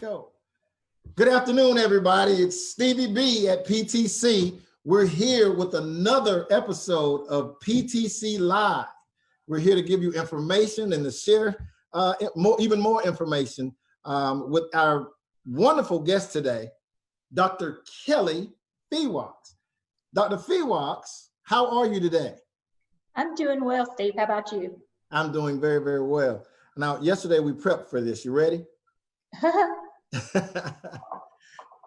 go. Good afternoon, everybody. It's Stevie B at PTC. We're here with another episode of PTC Live. We're here to give you information and to share even more information with our wonderful guest today, Dr. Keli Fewox. Dr. Fewox, how are you today? I'm doing well, Steve. How about you? I'm doing very, very well. Now, yesterday we prepped for this. You ready?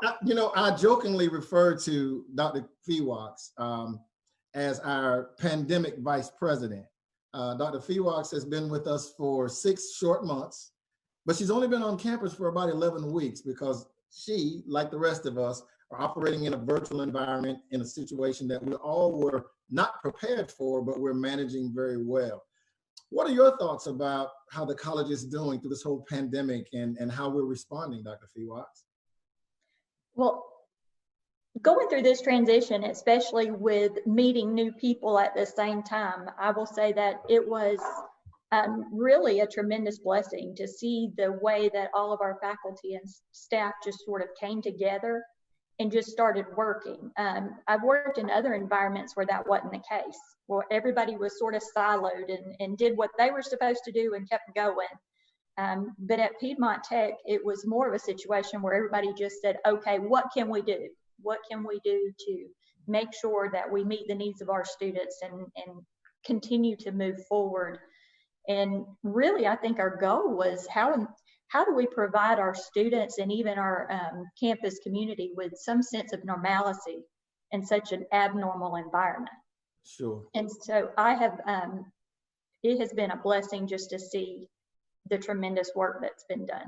I jokingly refer to Dr. Fewox as our pandemic vice president. Dr. Fewox has been with us for 6 short months, but she's only been on campus for about 11 weeks because she, like the rest of us, are operating in a virtual environment in a situation that we all were not prepared for, but we're managing very well. What are your thoughts about how the college is doing through this whole pandemic and how we're responding, Dr. Fewox? Well, going through this transition, especially with meeting new people at the same time, I will say that it was really a tremendous blessing to see the way that all of our faculty and staff just sort of came together and just started working. I've worked in other environments where that wasn't the case, where everybody was sort of siloed and did what they were supposed to do and kept going. But at Piedmont Tech, it was more of a situation where everybody just said, okay, what can we do? What can we do to make sure that we meet the needs of our students and continue to move forward? And really, I think our goal was how do we provide our students and even our campus community with some sense of normalcy in such an abnormal environment? Sure. And so it has been a blessing just to see the tremendous work that's been done.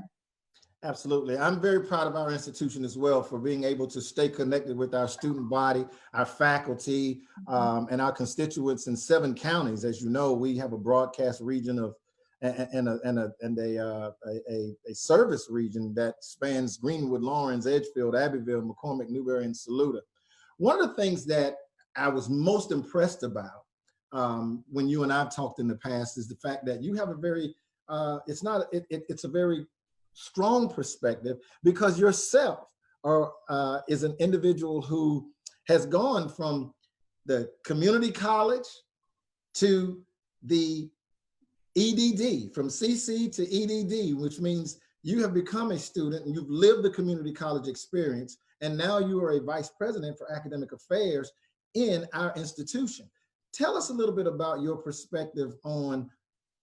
Absolutely. I'm very proud of our institution as well for being able to stay connected with our student body, our faculty, and our constituents in 7 counties. As you know, we have a broadcast region of and a service region that spans Greenwood, Lawrence, Edgefield, Abbeville, McCormick, Newberry, and Saluda. One of the things that I was most impressed about when you and I have talked in the past is the fact that you have a very it's a very strong perspective because yourself is an individual who has gone from the community college to the EDD, from CC to EDD, which means you have become a student and you've lived the community college experience, and now you are a vice president for academic affairs in our institution. Tell us a little bit about your perspective on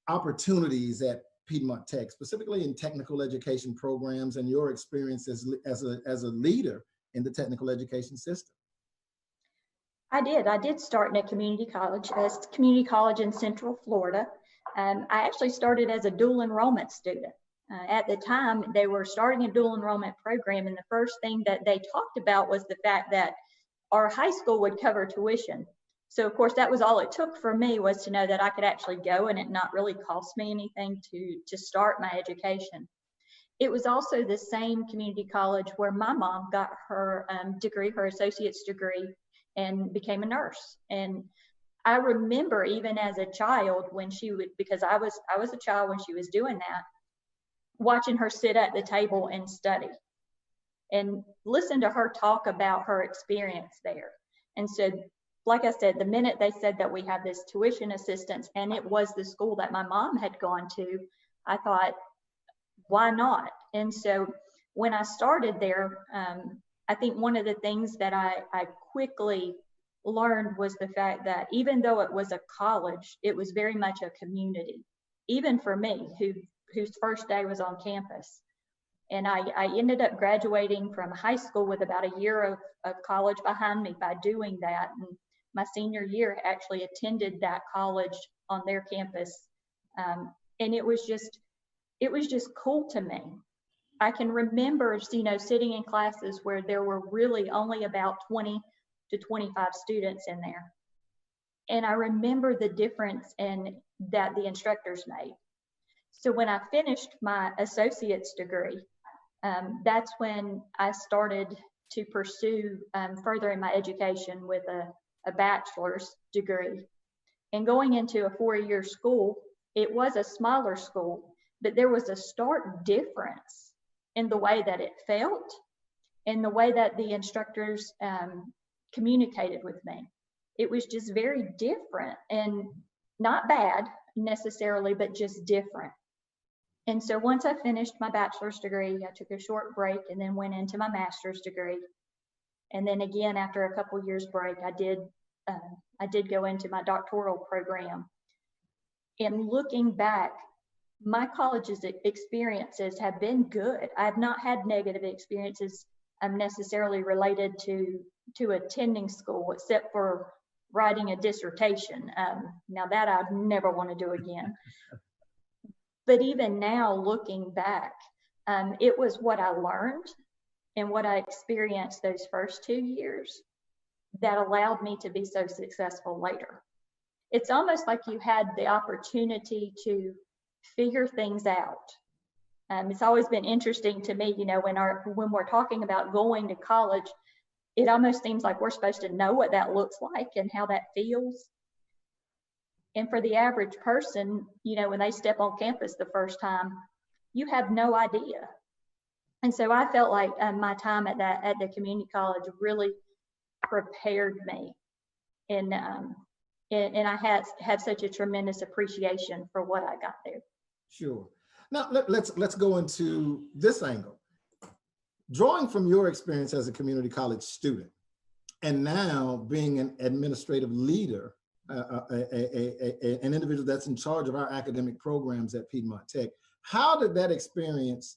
opportunities at Piedmont Tech, specifically in technical education programs and your experience as a leader in the technical education system. I did start in a community college in Central Florida. I actually started as a dual enrollment student. At the time, they were starting a dual enrollment program, and the first thing that they talked about was the fact that our high school would cover tuition. So of course, that was all it took for me, was to know that I could actually go and it not really cost me anything to start my education. It was also the same community college where my mom got her degree, her associate's degree, and became a nurse. And I remember even as a child when she would, because I was a child when she was doing that, watching her sit at the table and study and listen to her talk about her experience there. And so, like I said, the minute they said that we have this tuition assistance and it was the school that my mom had gone to, I thought, why not? And so when I started there, I think one of the things that I quickly learned was the fact that even though it was a college, it was very much a community, even for me, whose first day was on campus. And I ended up graduating from high school with about a year of college behind me by doing that. And my senior year actually attended that college on their campus. And it was just cool to me. I can remember, sitting in classes where there were really only about 20 to 25 students in there. And I remember the difference that the instructors made. So when I finished my associate's degree, that's when I started to pursue furthering my education with a bachelor's degree. And going into a 4-year school, it was a smaller school, but there was a stark difference in the way that it felt, in the way that the instructors communicated with me. It was just very different, and not bad necessarily, but just different. And so once I finished my bachelor's degree, I took a short break and then went into my master's degree. And then again, after a couple years break, I did go into my doctoral program. And looking back, my college's experiences have been good. I have not had negative experiences necessarily related to attending school, except for writing a dissertation. Now that I'd never want to do again. But even now, looking back, it was what I learned and what I experienced those first 2 years that allowed me to be so successful later. It's almost like you had the opportunity to figure things out. It's always been interesting to me, when we're talking about going to college, it almost seems like we're supposed to know what that looks like and how that feels. And for the average person, when they step on campus the first time, you have no idea. And so I felt like my time at the community college really prepared me, and I have such a tremendous appreciation for what I got there. Sure. Now let's go into this angle. Drawing from your experience as a community college student, and now being an administrative leader, an individual that's in charge of our academic programs at Piedmont Tech, how did that experience,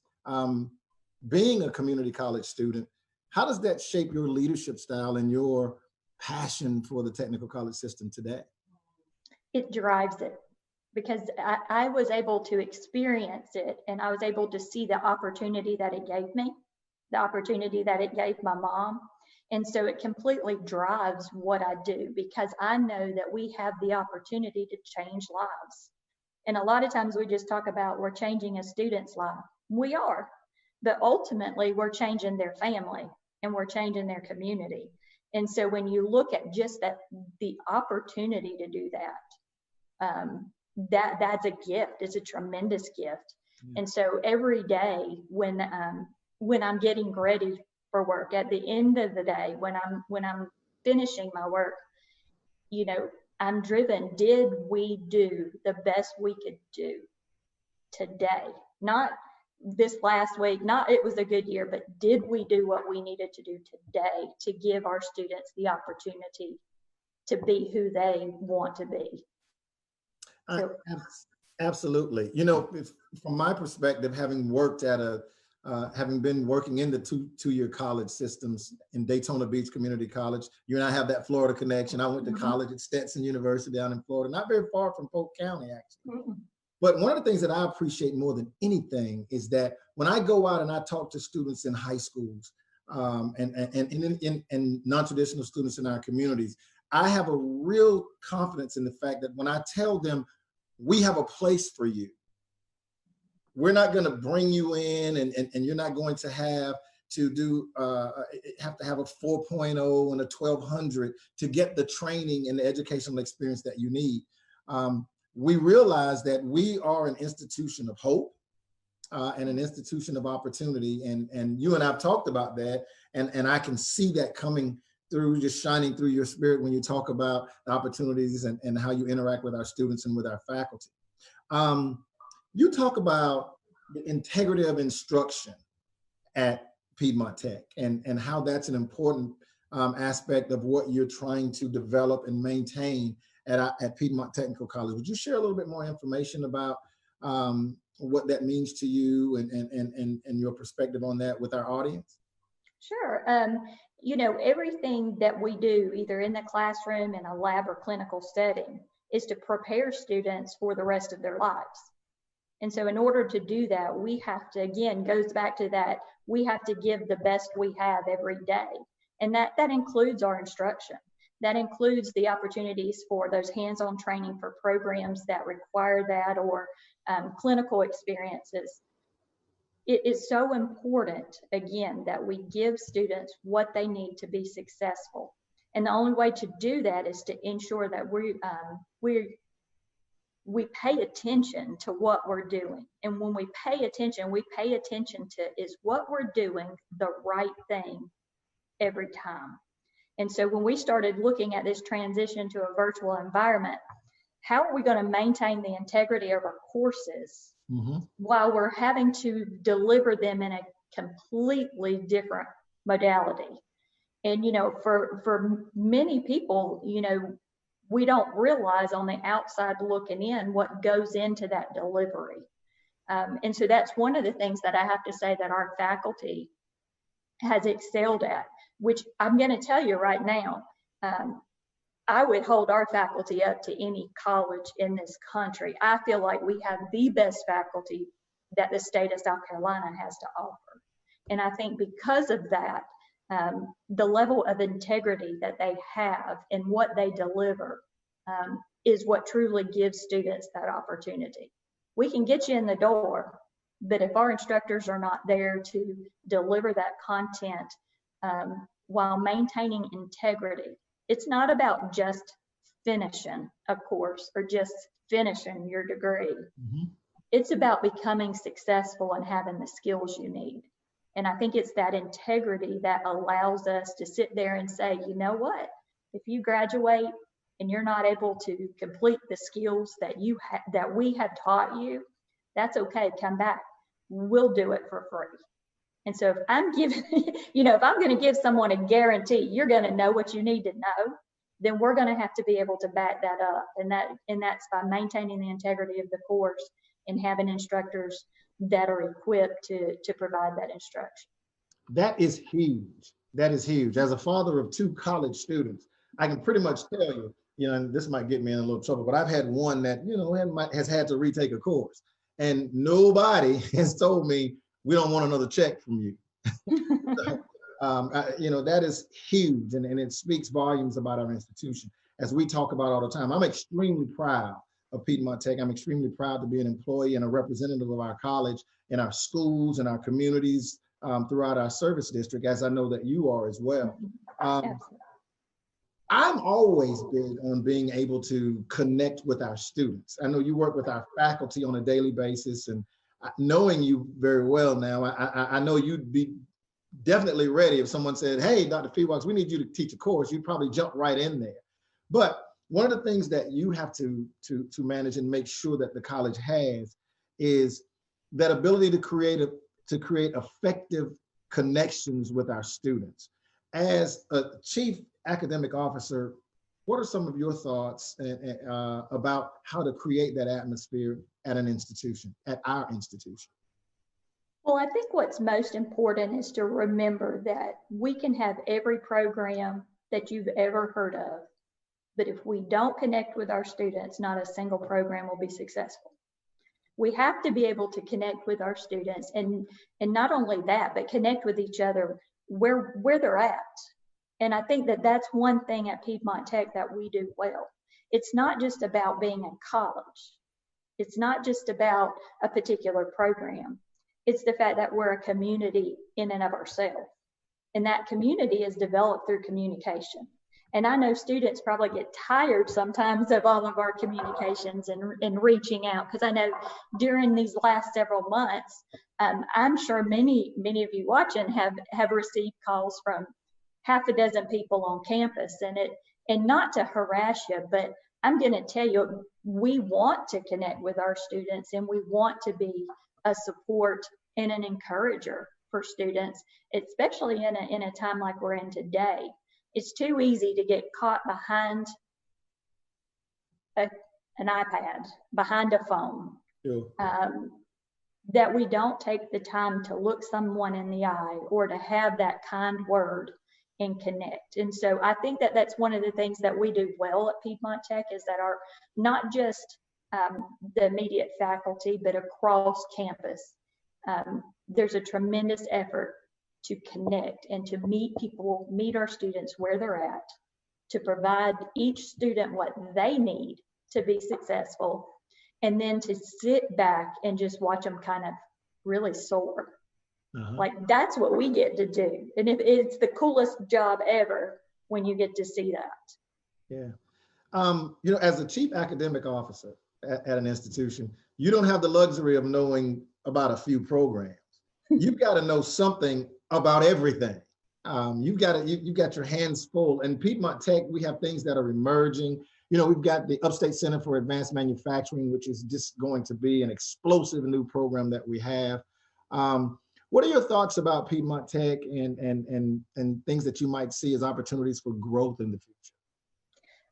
being a community college student, how does that shape your leadership style and your passion for the technical college system today? It drives it, because I was able to experience it, and I was able to see the opportunity that it gave me, the opportunity that it gave my mom. And so it completely drives what I do, because I know that we have the opportunity to change lives. And a lot of times we just talk about we're changing a student's life. We are, but ultimately we're changing their family and we're changing their community. And so when you look at just the opportunity to do that, that's a gift. It's a tremendous gift. And so every day when I'm getting ready for work, at the end of the day, when I'm finishing my work, I'm driven. Did we do the best we could do today? Not this last week, not it was a good year, but did we do what we needed to do today to give our students the opportunity to be who they want to be? Absolutely. From my perspective, having worked having been working in the two-year college systems in Daytona Beach Community College, you and I have that Florida connection. I went to college at Stetson University down in Florida, not very far from Polk County, actually. But one of the things that I appreciate more than anything is that when I go out and I talk to students in high schools and non-traditional students in our communities, I have a real confidence in the fact that when I tell them, we have a place for you, we're not going to bring you in and you're not going to have to have a 4.0 and a 1200 to get the training and the educational experience that you need. We realize that we are an institution of hope and an institution of opportunity. And you and I've talked about that. And I can see that coming through, just shining through your spirit when you talk about the opportunities and how you interact with our students and with our faculty. You talk about the integrity of instruction at Piedmont Tech and how that's an important aspect of what you're trying to develop and maintain at Piedmont Technical College. Would you share a little bit more information about what that means to you and your perspective on that with our audience? Sure. Everything that we do, either in the classroom, in a lab or clinical setting, is to prepare students for the rest of their lives. And so in order to do that, we have to, again, goes back to that, we have to give the best we have every day. And that includes our instruction. That includes the opportunities for those hands-on training for programs that require that, or clinical experiences. It is so important, again, that we give students what they need to be successful. And the only way to do that is to ensure that we're we pay attention to what we're doing. And when we pay attention to, is what we're doing the right thing every time? And so when we started looking at this transition to a virtual environment, how are we going to maintain the integrity of our courses while we're having to deliver them in a completely different modality? And, for many people, we don't realize on the outside looking in what goes into that delivery. And so that's one of the things that I have to say that our faculty has excelled at, which I'm going to tell you right now, I would hold our faculty up to any college in this country. I feel like we have the best faculty that the state of South Carolina has to offer. And I think because of that, the level of integrity that they have in what they deliver is what truly gives students that opportunity. We can get you in the door, but if our instructors are not there to deliver that content while maintaining integrity, it's not about just finishing a course or just finishing your degree. It's about becoming successful and having the skills you need. And I think it's that integrity that allows us to sit there and say, you know what, if you graduate and you're not able to complete the skills that that we have taught you, that's okay, come back. We'll do it for free. And so if I'm giving, if I'm going to give someone a guarantee, you're going to know what you need to know, then we're going to have to be able to back that up. And that's by maintaining the integrity of the course and having instructors that are equipped to provide that instruction. That is huge. That is huge. As a father of 2 college students, I can pretty much tell you, and this might get me in a little trouble, but I've had one that, has had to retake a course, and nobody has told me, we don't want another check from you. That is huge, and it speaks volumes about our institution. As we talk about all the time, I'm extremely proud of Piedmont Tech. I'm extremely proud to be an employee and a representative of our college in our schools and our communities throughout our service district, as I know that you are as well. I'm always big on being able to connect with our students. I know you work with our faculty on a daily basis, and knowing you very well now, I know you'd be definitely ready if someone said, hey, Dr. Fewox, we need you to teach a course. You'd probably jump right in there. But one of the things that you have to manage and make sure that the college has is that ability to create effective connections with our students. As a chief academic officer, what are some of your thoughts about how to create that atmosphere at an institution, at our institution? Well, I think what's most important is to remember that we can have every program that you've ever heard of, but if we don't connect with our students, not a single program will be successful. We have to be able to connect with our students, and not only that, but connect with each other where they're at. And I think that that's one thing at Piedmont Tech that we do well. It's not just about being a college. It's not just about a particular program. It's the fact that we're a community in and of ourselves. And that community is developed through communication. And I know students probably get tired sometimes of all of our communications and reaching out, because I know during these last several months, I'm sure many of you watching have received calls from half a dozen people on campus, and not to harass you, but I'm going to tell you, we want to connect with our students, and we want to be a support and an encourager for students, especially in a time like we're in today. It's too easy to get caught behind an iPad, behind a phone, that we don't take the time to look someone in the eye or to have that kind word and connect. And so I think that that's one of the things that we do well at Piedmont Tech, is that our, not just the immediate faculty, but across campus, there's a tremendous effort to connect and to meet our students where they're at, to provide each student what they need to be successful, and then to sit back and just watch them kind of really soar. Like, that's what we get to do. And it's the coolest job ever when you get to see that. Yeah. As a chief academic officer, at an institution, you don't have the luxury of knowing about a few programs. You've got to know something about everything. You've got your hands full. And Piedmont Tech, we have things that are emerging. You know, we've got the Upstate Center for Advanced Manufacturing, which is just going to be an explosive new program that we have. What are your thoughts about Piedmont Tech and things that you might see as opportunities for growth in the future?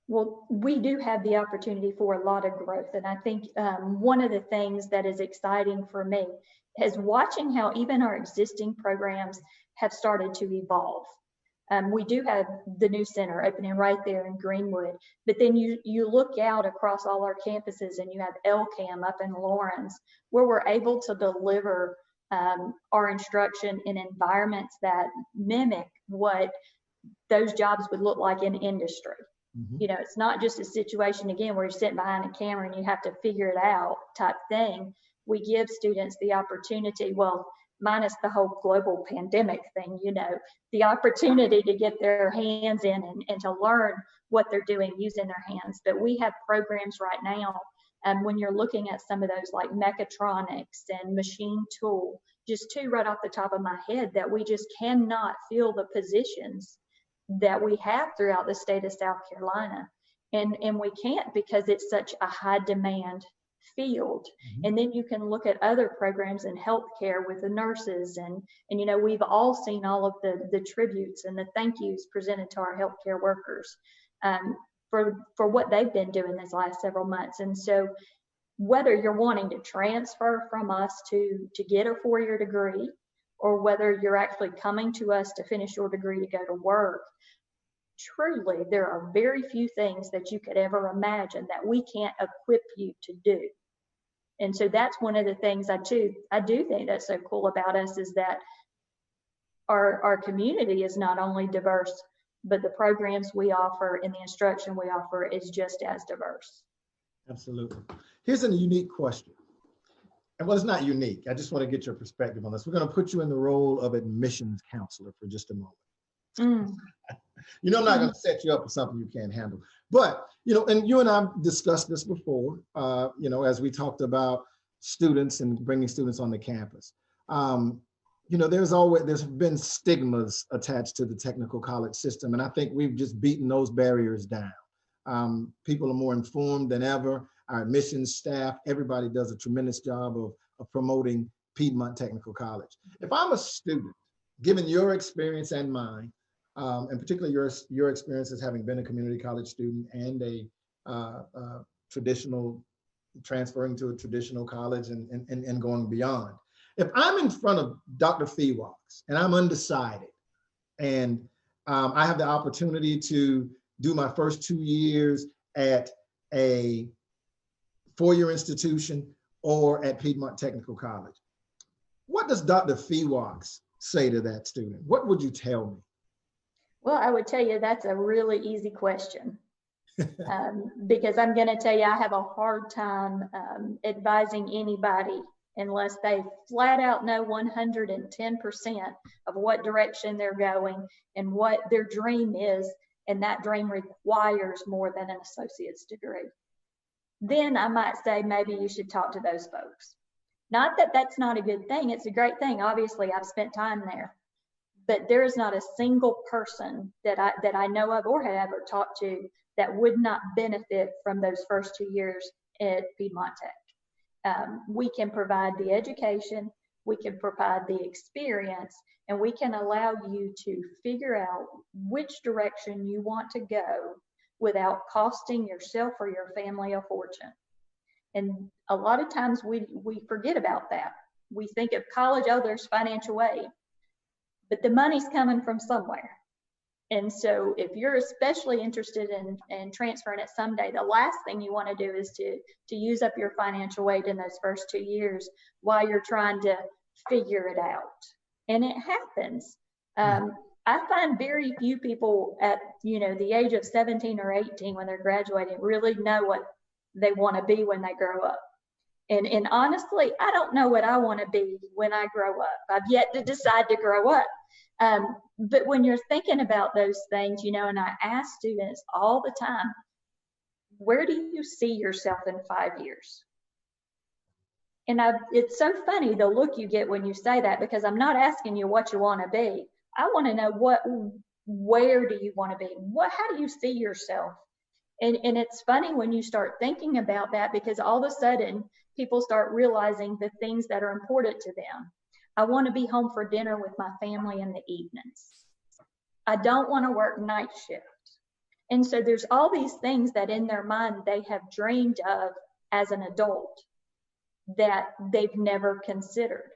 Well, we do have the opportunity for a lot of growth. And I think one of the things that is exciting for me is watching how even our existing programs have started to evolve. We do have the new center opening right there in Greenwood, but then you look out across all our campuses and you have LCAM up in Lawrence, where we're able to deliver our instruction in environments that mimic what those jobs would look like in industry. You know, it's not just a situation, again, where you're sitting behind a camera and you have to figure it out type thing. We give students the opportunity, well, minus the whole global pandemic thing, you know, the opportunity to get their hands in and to learn what they're doing using their hands. But we have programs right now, when you're looking at some of those like mechatronics and machine tool, just two right off the top of my head, that we just cannot fill the positions that we have throughout the state of South Carolina. And we can't, because it's such a high demand field. And then you can look at other programs in healthcare with the nurses and you know, we've all seen all of the tributes and the thank yous presented to our healthcare workers for what they've been doing this last several months. And so whether you're wanting to transfer from us to get a 4-year degree, or whether you're actually coming to us to finish your degree to go to work, truly, there are very few things that you could ever imagine that we can't equip you to do. And so that's one of the things I do think that's so cool about us, is that our community is not only diverse, but the programs we offer and the instruction we offer is just as diverse. Absolutely. Here's a unique question. And well, it's not unique. I just want to get your perspective on this. We're going to put you in the role of admissions counselor for just a moment. You know, I'm not going to set you up for something you can't handle. But, you know, and you and I discussed this before, you know, as we talked about students and bringing students on the campus. You know, there's been stigmas attached to the technical college system. And I think we've just beaten those barriers down. People are more informed than ever. Our admissions staff, everybody does a tremendous job of promoting Piedmont Technical College. If I'm a student, given your experience and mine, and particularly your experience as having been a community college student and a traditional, transferring to a traditional college and going beyond. If I'm in front of Dr. Fewox and I'm undecided and I have the opportunity to do my first 2 years at a 4-year institution or at Piedmont Technical College, what does Dr. Fewox say to that student? What would you tell me? Well, I would tell you that's a really easy question. Because I'm going to tell you, I have a hard time advising anybody unless they flat out know 110% of what direction they're going and what their dream is, and that dream requires more than an associate's degree. Then I might say maybe you should talk to those folks. Not that that's not a good thing. It's a great thing. Obviously, I've spent time there. But there is not a single person that I know of or have ever talked to that would not benefit from those first 2 years at Piedmont Tech. We can provide the education, we can provide the experience, and we can allow you to figure out which direction you want to go without costing yourself or your family a fortune. And a lot of times we forget about that. We think of college, oh, there's financial aid. But the money's coming from somewhere. And so if you're especially interested in transferring it someday, the last thing you want to do is to use up your financial aid in those first 2 years while you're trying to figure it out. And it happens. I find very few people at, you know, the age of 17 or 18 when they're graduating really know what they want to be when they grow up. And honestly, I don't know what I want to be when I grow up. I've yet to decide to grow up. But when you're thinking about those things, you know, and I ask students all the time, where do you see yourself in 5 years? And it's so funny the look you get when you say that, because I'm not asking you what you want to be. I want to know where do you want to be? How do you see yourself? And it's funny when you start thinking about that, because all of a sudden people start realizing the things that are important to them. I want to be home for dinner with my family in the evenings. I don't want to work night shift. And so there's all these things that in their mind they have dreamed of as an adult that they've never considered.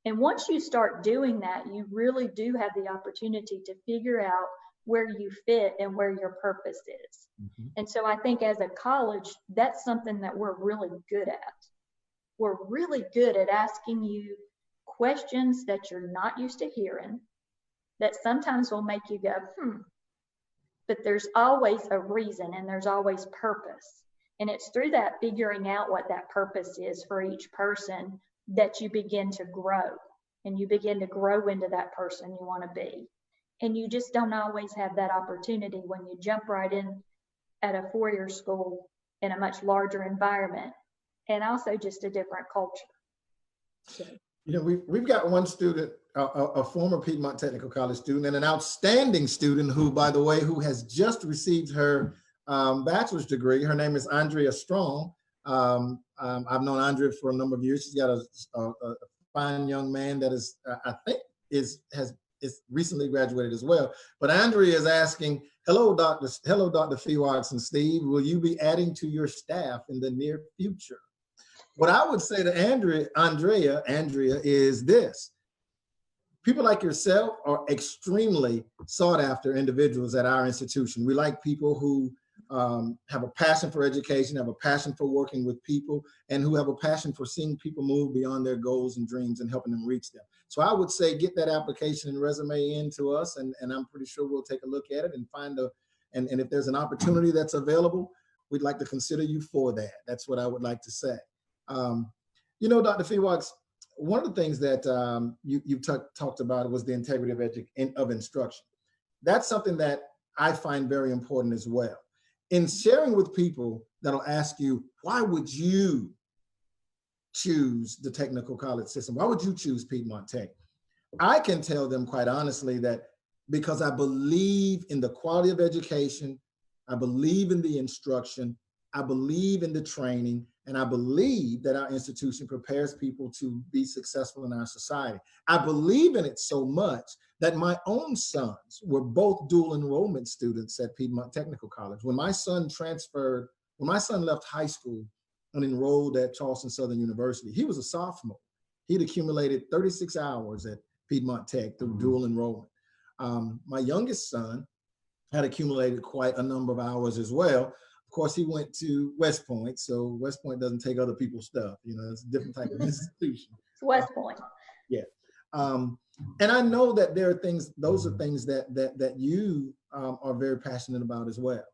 And once you start doing that, you really do have the opportunity to figure out where you fit and where your purpose is. Mm-hmm. And so I think as a college, that's something that we're really good at. We're really good at asking you questions that you're not used to hearing, that sometimes will make you go, but there's always a reason and there's always purpose. And it's through that figuring out what that purpose is for each person that you begin to grow, and you begin to grow into that person you want to be. And you just don't always have that opportunity when you jump right in at a four-year school in a much larger environment, and also just a different culture. So. You know, we've got one student, a former Piedmont Technical College student, and an outstanding student who, by the way, who has just received her bachelor's degree. Her name is Andrea Strong. I've known Andrea for a number of years. She's got a fine young man that is, I think, is recently graduated as well. But Andrea is asking, hello, Dr. Fewox and Steve, will you be adding to your staff in the near future? What I would say to Andrea is this: people like yourself are extremely sought after individuals at our institution. We like people who have a passion for education, have a passion for working with people, and who have a passion for seeing people move beyond their goals and dreams and helping them reach them. So I would say get that application and resume into us, and I'm pretty sure we'll take a look at it and find and if there's an opportunity that's available, we'd like to consider you for that. That's what I would like to say. You know, Dr. Fewox, one of the things that you talked about was the integrity of instruction. That's something that I find very important as well. In sharing with people that'll ask you, why would you choose the technical college system? Why would you choose Piedmont Tech? I can tell them quite honestly that because I believe in the quality of education, I believe in the instruction, I believe in the training, and I believe that our institution prepares people to be successful in our society. I believe in it so much that my own sons were both dual enrollment students at Piedmont Technical College. When my son left high school and enrolled at Charleston Southern University, he was a sophomore. He'd accumulated 36 hours at Piedmont Tech through dual enrollment. My youngest son had accumulated quite a number of hours as well. Of course, he went to West Point, so West Point doesn't take other people's stuff. You know, it's a different type of institution. It's West Point. Yeah. And I know that there are things, those are things that you are very passionate about as well.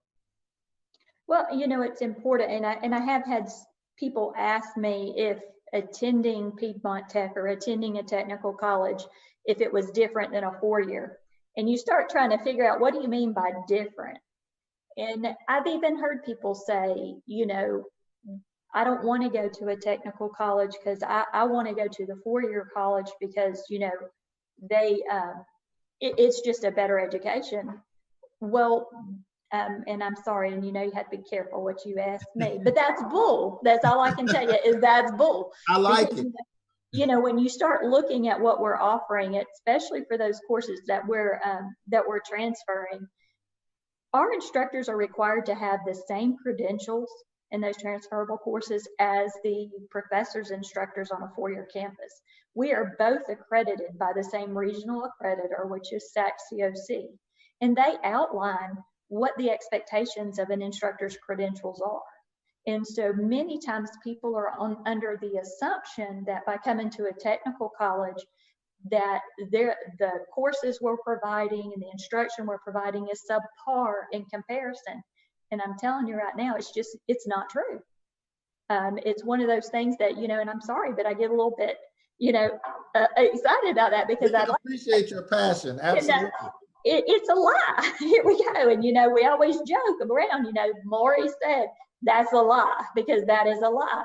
Well, you know, it's important, and I have had people ask me if attending Piedmont Tech or attending a technical college, if it was different than a four-year. And you start trying to figure out, what do you mean by different? And I've even heard people say, you know, I don't want to go to a technical college because I want to go to the four-year college because, you know, it's just a better education. Well, and I'm sorry, and you know, you have to be careful what you ask me, but that's bull. That's all I can tell you is that's bull. I like it. You know, when you start looking at what we're offering, especially for those courses that we're transferring, our instructors are required to have the same credentials in those transferable courses as the professors, instructors on a four-year campus. We are both accredited by the same regional accreditor, which is SAC-COC, and they outline what the expectations of an instructor's credentials are. And so many times people are under the assumption that by coming to a technical college, that the courses we're providing and the instruction we're providing is subpar in comparison. And I'm telling you right now, it's not true. It's one of those things that, you know, and I'm sorry, but I get a little bit, you know, excited about that because I appreciate your passion. Absolutely. It's a lie. Here we go. And, you know, we always joke around, you know, Maury said, That's a lie, because that is a lie.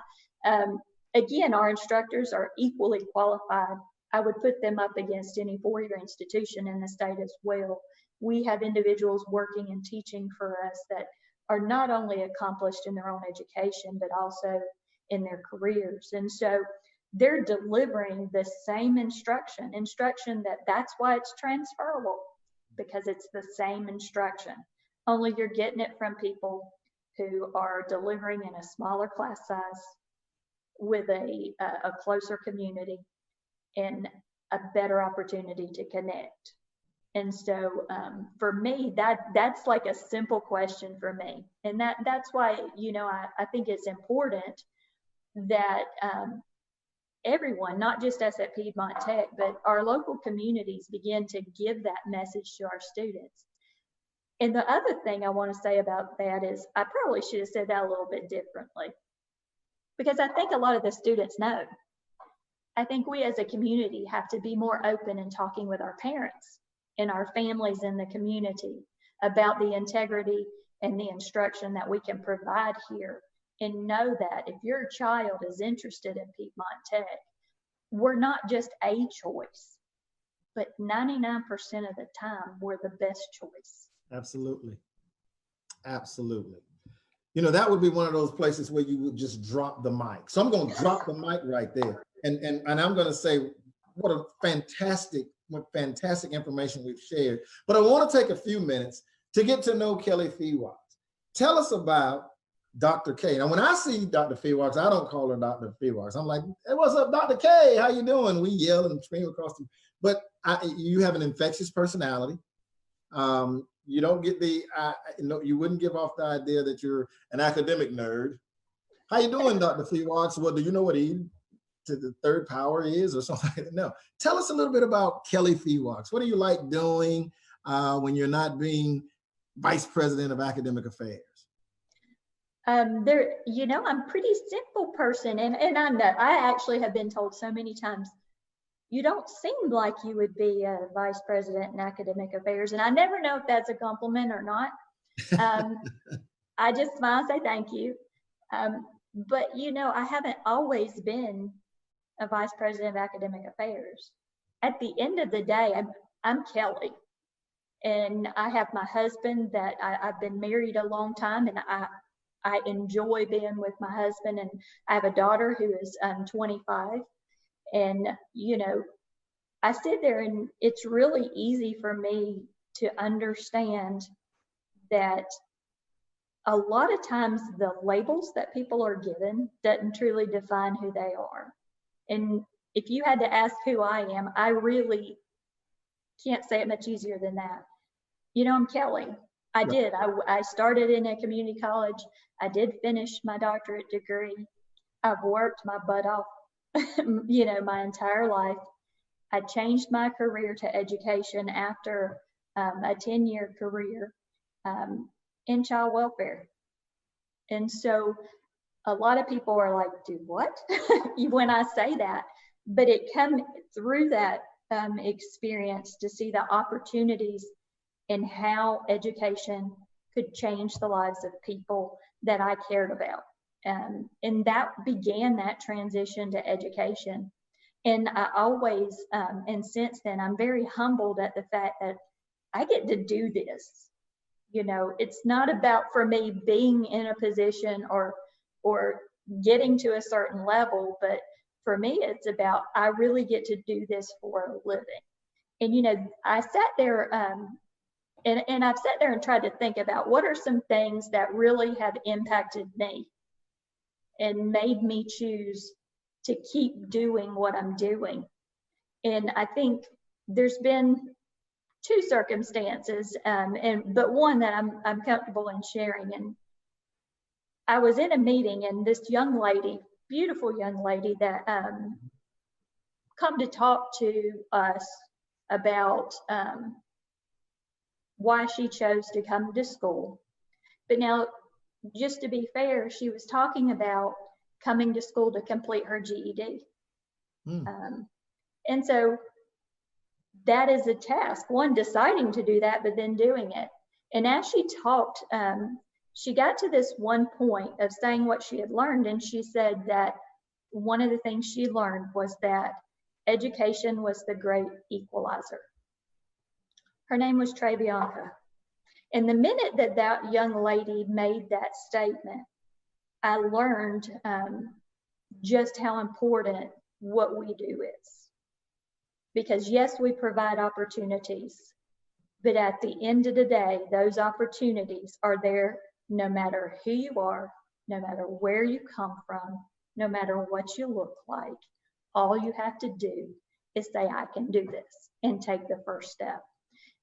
Again, our instructors are equally qualified. I would put them up against any four-year institution in the state as well. We have individuals working and teaching for us that are not only accomplished in their own education, but also in their careers. And so they're delivering the same instruction that's why it's transferable, because it's the same instruction, only you're getting it from people who are delivering in a smaller class size with a closer community and a better opportunity to connect. And so for me, that's like a simple question for me. And that's why, I think it's important that everyone, not just us at Piedmont Tech, but our local communities begin to give that message to our students. And the other thing I want to say about that is I probably should have said that a little bit differently, because I think a lot of the students know. I think we as a community have to be more open in talking with our parents and our families in the community about the integrity and the instruction that we can provide here, and know that if your child is interested in Piedmont Tech, we're not just a choice, but 99% of the time we're the best choice. Absolutely. Absolutely. That would be one of those places where you would just drop the mic. So I'm going to drop the mic right there. And I'm going to say what fantastic information we've shared. But I want to take a few minutes to get to know Keli Fewox. Tell us about Dr. K. Now, when I see Dr. Fewox, I don't call her Dr. Fewox. I'm like, hey, what's up, Dr. K? How you doing? We yell and scream across the, but you have an infectious personality. You don't get you wouldn't give off the idea that you're an academic nerd. How you doing, Dr. Fewox? Well, do you know what E to the third power is or something like that? No. Tell us a little bit about Keli Fewox. What do you like doing when you're not being Vice President of Academic Affairs? I'm a pretty simple person, and I know I actually have been told so many times, you don't seem like you would be a vice president in academic affairs, and I never know if that's a compliment or not. I just smile and say thank you. But I haven't always been a vice president of academic affairs. At the end of the day, I'm Keli, and I have my husband that I've been married a long time, and I enjoy being with my husband, and I have a daughter who is 25. And, I sit there and it's really easy for me to understand that a lot of times the labels that people are given doesn't truly define who they are. And if you had to ask who I am, I really can't say it much easier than that. I'm Keli. I started in a community college. I did finish my doctorate degree. I've worked my butt off, my entire life. I changed my career to education after a 10-year career in child welfare. And so a lot of people are like, do what? When I say that, but it comes through that experience to see the opportunities and how education could change the lives of people that I cared about. And that began that transition to education. And I always, and since then, I'm very humbled at the fact that I get to do this. It's not about for me being in a position or getting to a certain level, but for me, it's about I really get to do this for a living. And, I sat there and I've sat there and tried to think about what are some things that really have impacted me and made me choose to keep doing what I'm doing. And I think there's been two circumstances, but one that I'm comfortable in sharing. And I was in a meeting, and this young lady, beautiful young lady that come to talk to us about why she chose to come to school. But now, just to be fair, she was talking about coming to school to complete her GED. And so that is a task, one, deciding to do that, but then doing it. And as she talked, she got to this one point of saying what she had learned, and she said that one of the things she learned was that education was the great equalizer. Her name was Trey Bianca. And the minute that that young lady made that statement, I learned just how important what we do is. Because yes, we provide opportunities, but at the end of the day, those opportunities are there no matter who you are, no matter where you come from, no matter what you look like. All you have to do is say, I can do this, and take the first step.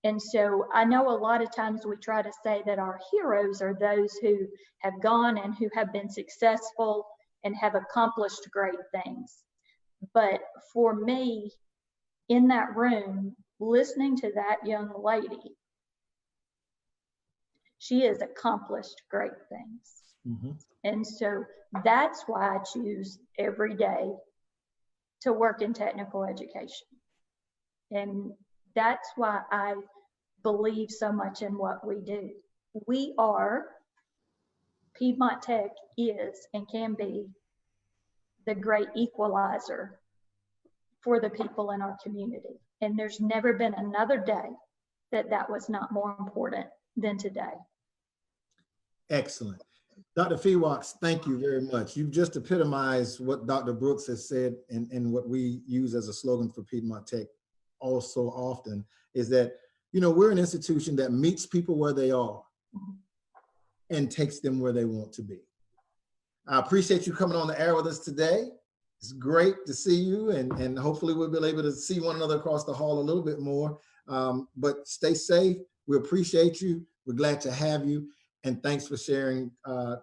And so I know a lot of times we try to say that our heroes are those who have gone and who have been successful and have accomplished great things. But for me, in that room, listening to that young lady, she has accomplished great things. Mm-hmm. And so that's why I choose every day to work in technical education. And that's why I believe so much in what we do. We are, Piedmont Tech is and can be the great equalizer for the people in our community. And there's never been another day that that was not more important than today. Excellent. Dr. Fewox, thank you very much. You've just epitomized what Dr. Brooks has said, and what we use as a slogan for Piedmont Tech also often, is that, you know, we're an institution that meets people where they are and takes them where they want to be. I appreciate you coming on the air with us today. It's great to see you, and hopefully we'll be able to see one another across the hall a little bit more. But stay safe. We appreciate you. We're glad to have you. And thanks for sharing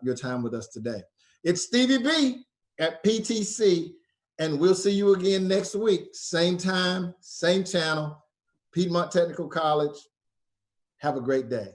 your time with us today. It's Stevie B at PTC, and we'll see you again next week. Same time, same channel, Piedmont Technical College. Have a great day.